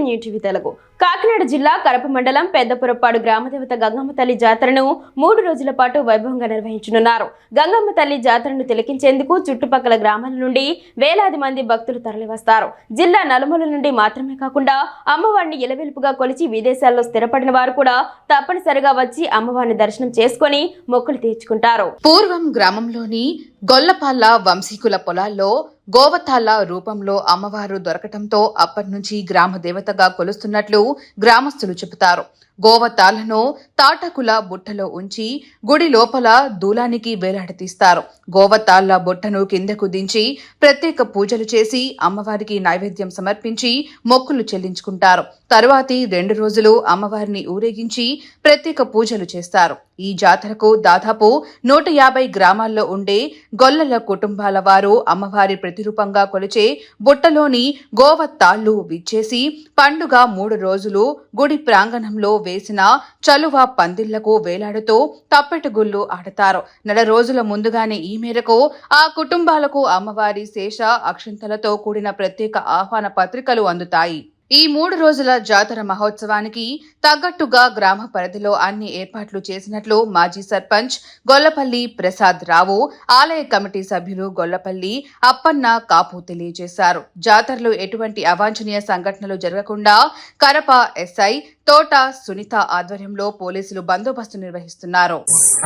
New TV Telugu. Kakinada జిల్లా కరప మండలం పెద్దపురపాడు గ్రామదేవత గంగమ్మ తల్లి జాతరను 3 రోజుల పాటు వైభవంగా నిర్వహించనున్నారు. గంగమ్మ తల్లి జాతరను తిలకించేందుకు చుట్టుపక్కల గ్రామాల నుండి వేలాది మంది భక్తులు తరలివస్తారు. జిల్లా నలుమూలల నుండి మాత్రమే కాకుండా అమ్మవారిని ఇలవెలుపుగా కొలిచి విదేశాల్లో స్థిరపడిన వారు కూడా తప్పనిసరిగా వచ్చి అమ్మవారిని దర్శనం చేసుకుని మొక్కులు తీర్చుకుంటారు. పూర్వం గ్రామంలోని గొల్లపాల్ల వంశీకుల పొలాల్లో గోవతాళ్ల రూపంలో అమ్మవారు దొరకటంతో అప్పటినుంచి గ్రామ దేవతగా కొలుస్తున్నట్లు గ్రామస్తులు చెబుతారు. గోవతాళ్లను తాటకుల బుట్టలో ఉంచి గుడి లోపల దూలానికి వేలాడతీస్తారు. గోవతాళ్ల బుట్టను కిందకు దించి ప్రత్యేక పూజలు చేసి అమ్మవారికి నైవేద్యం సమర్పించి మొక్కులు చెల్లించుకుంటారు. తరువాతి 2 రోజులు అమ్మవారిని ఊరేగించి ప్రత్యేక పూజలు చేస్తారు. ఈ జాతరకు దాదాపు 150 గ్రామాల్లో ఉండే గొల్లల కుటుంబాల వారు అమ్మవారి ప్రతిరూపంగా కొలిచే బుట్టలోని గోవతాళ్లు విచ్చేసి పండుగ 3 రోజులు గుడి ప్రాంగణంలో వేసిన చలువ పందిళ్లకు వేలాడుతూ తప్పెటగుళ్ళు ఆడతారు. 4 రోజుల ముందుగానే ఈ మేరకు ఆ కుటుంబాలకు అమ్మవారి శేష అక్షింతలతో కూడిన ప్రత్యేక ఆహ్వాన పత్రికలు అందుతాయి. ఈ 3 రోజుల జాతర మహోత్సవానికి తగ్గట్టుగా గ్రామ పరిధిలో అన్ని ఏర్పాట్లు చేసినట్లు మాజీ సర్పంచ్ గొల్లపల్లి ప్రసాద్ రావు, ఆలయ కమిటీ సభ్యులు గొల్లపల్లి అప్పన్న కాపు తెలియజేశారు. జాతరలో ఎటువంటి అవాంఛనీయ సంఘటనలు జరగకుండా కరప ఎస్ఐ తోట సునీత ఆధ్వర్యంలో పోలీసులు బందోబస్తు నిర్వహిస్తున్నారు.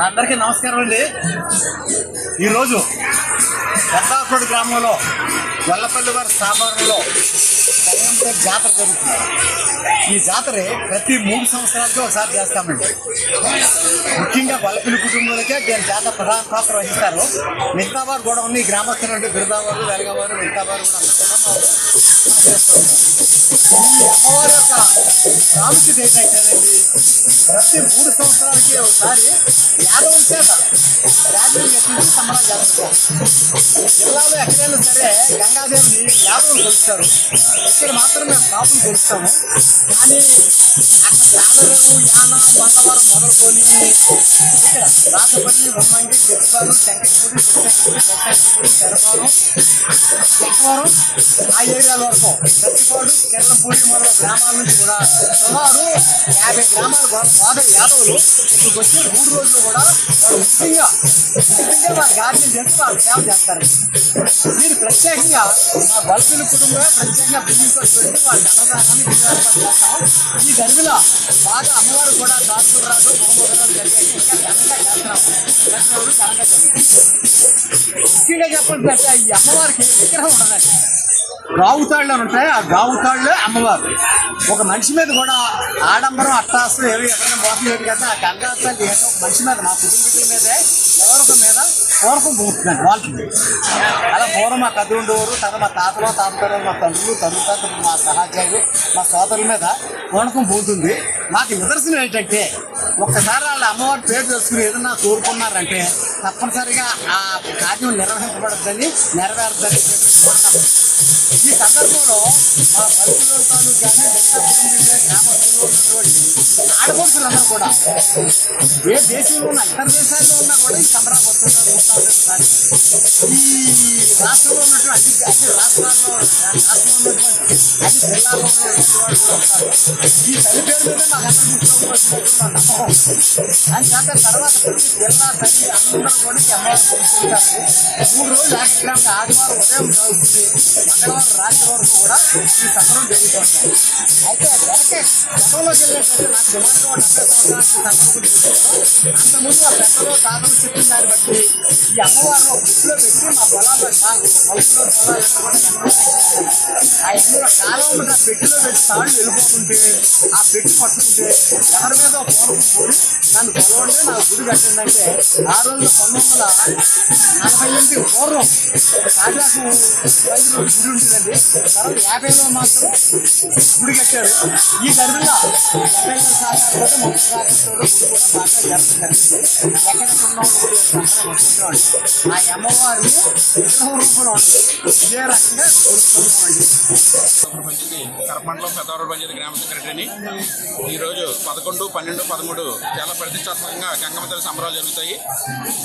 అందరికీ నమస్కారం అండి. ఈరోజు పెద్దాపుడు గ్రామంలో గొల్లపల్లి వారి స్థాపనలో జాతర జరుగుతుంది. ఈ జాతర ప్రతి 3 సంవత్సరాలకి ఒకసారి చేస్తామండి. ముఖ్యంగా గొల్లపల్లి కుటుంబాలకే దీని జాతర ప్రధాన పాత్ర వహిస్తారు. మిగతా వారు కూడా ఉంది, గ్రామస్తులు అంటే బిరుదావారు, వెలగవారు, మిగతా వారు కూడా చేస్తూ ఉంటారు. ఈ అమ్మవారి యొక్క ప్రాముఖ్యత ఏంటంటేనండి, ప్రతి 3 సంవత్సరాలకి ఒకసారి యాదవుల చేత యాదవులు ఎత్తించి సంబరాలు చేస్తారు. జిల్లాలో ఎక్కడైనా సరే గంగాదేవిని యాదవులు కొలుస్తారు, ఇక్కడ మాత్రం మేము కాపులు కొలుస్తాము. కానీ అక్కడ చాలరేవు, యాన, మంగళవారం మొదలుకొని ఇక్కడ రాసపల్లి, బొమ్మంగి, చెట్టుపారు, శంకరపూడి, శంకరపూడి, తెరపారం, చెక్కవరం ఆ ఏరియాల వరకు చచ్చిపాడు, కెర్లపూడి మొదలు గ్రామాల నుంచి కూడా సుమారు 50 గ్రామాలు బాగా యాదవులు ఇక్కడికి వచ్చి 3 రోజులు కూడా వాళ్ళు ముఖ్యంగా వారి గార్జీలు చేసి వాళ్ళు సేవ చేస్తారు. మీరు ప్రత్యేకంగా మా గొల్లపల్లి కుటుంబమే ప్రత్యేకంగా బిల్డింగ్తో పెట్టి వాళ్ళ అన్నదానాన్ని ఏర్పాటు చేస్తాము. ఈ గర్భిలో బాగా అమ్మవారు కూడా దాసులు రాదు, బహుమతులు జరిగేది ఇంకా ఘనంగా చేస్తున్నాము. ఘనంగా జరుగుతుంది. ముఖ్యంగా చెప్పాలంటే ఈ అమ్మవారికి విగ్రహం ఉండదండి, గావుతాళ్ళు అని ఉంటాయి. ఆ గావుతాళ్ళే అమ్మవారు. ఒక మనిషి మీద కూడా ఆడంబరం, అట్టాసు ఎవరైనా మోసం చేయదు కదా. ఆ గంగాతాళ్ళు ఒక మనిషి మీద, మా కుటుంబీకుల మీదే ఎవరొక మీద పూర్వకం పోతుందండి వాళ్ళకి. అలా పూర్వం మా కథ ఉండేవారు, తర్వాత మా తాతలో తాతగారు, మా తండ్రులు, తరువాత మా సహాధ్యాయులు, మా సోదరుల మీద పూర్వకం పోతుంది. మాకు నిదర్శనం ఏంటంటే, ఒక్కసారి వాళ్ళ అమ్మవారి పేరు తెలుసుకుని ఏదన్నా కోరుకున్నారంటే తప్పనిసరిగా ఆ కార్యం నిర్వహించబడద్దని, నెరవేరద్దని ఈ సందర్భంలో మా పరిస్థితులతో కానీ గ్రామస్తుల్లో ఉన్నటువంటి ఆడపడుచులందరూ కూడా ఏ దేశంలో ఉన్న ఇతర దేశాల్లో ఉన్నా కూడా ఈ సంబరాలు వస్తున్నారు. ఈ రాష్ట్రంలో ఉన్నటువంటి అన్ని రాష్ట్రాల్లో ఉన్నటువంటి అన్ని జిల్లాల్లో ఉన్నటువంటి ఈ తల్లి పేరు మీద మాకు అందరూ అని చేత తర్వాత ప్రతి జిల్లా తల్లి అందరూ కూడా ఈ అమ్మవారు కొలుస్తుంటారు. 3 రోజులు ఏకగ్రామంగా ఆదివారం ఉదయం జరుగుతుంది, మంగళవారం రాత్రి వరకు కూడా ఈ సంబరం జరుగుతూ ఉంటాయి. అయితే వెనకే గతంలోకి వెళ్ళేటట్టు నాకు సుమారుగా 70 సంవత్సరాల అంతకుముందు ఆ పెద్దలో తాతలు చెప్పిన దాన్ని బట్టి ఈ అమ్మవారిని గుర్తులో పెట్టి మా పొలాల్లో పొలంలో ఆ ఎన్నో కాలం ఉన్న పెట్టిలో పెట్టి తాళ్ళు వెళ్ళిపోతుంటే ఆ పెట్టి పట్టుకుంటే ఎవరి మీద పూర్వం పోయి నన్ను పొలవండి నాకు గుడి కట్టిందంటే ఆ రోజున 1948 పూర్వం కాజాకు రైతులు గుడి ఉంటుందండి. తర్వాత 50లో మాత్రం గుడి కట్టారు. ఈ గర్భిలో ఎమ్మెల్యే సహకారంతో మొదటి గుడి కూడా బాగా జరుగుతుంది. ఎక్కడెక్కడ వస్తుంటాడు ఆ అమ్మవారిని విగ్రహం రూపంలో ఇదే రకంగా కొలుస్తున్నామండి. కరపమండలం పెద్దవరం పంచాయతీ గ్రామ సెక్రటరీని. ఈరోజు 11, 12, 13 చాలా ప్రతిష్టాత్మకంగా గంగమ్మ తల్లి సంబరాలు జరుగుతాయి.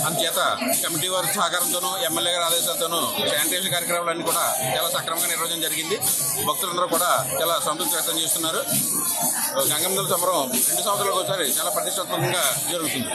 అందుచేత కమిటీ వారి సహకారంతోనూ, ఎమ్మెల్యే గారి ఆదేశాలతోనూ శానిటేషన్ కార్యక్రమాలన్నీ కూడా చాలా సక్రమంగా నిర్వహించడం జరిగింది. భక్తులందరూ కూడా చాలా సంతృప్తి వ్యక్తం చేస్తున్నారు. గంగమ్మ తల్లి సంబరం 2 సంవత్సరాలకు ఒకసారి చాలా ప్రతిష్టాత్మకంగా జరుగుతుంది.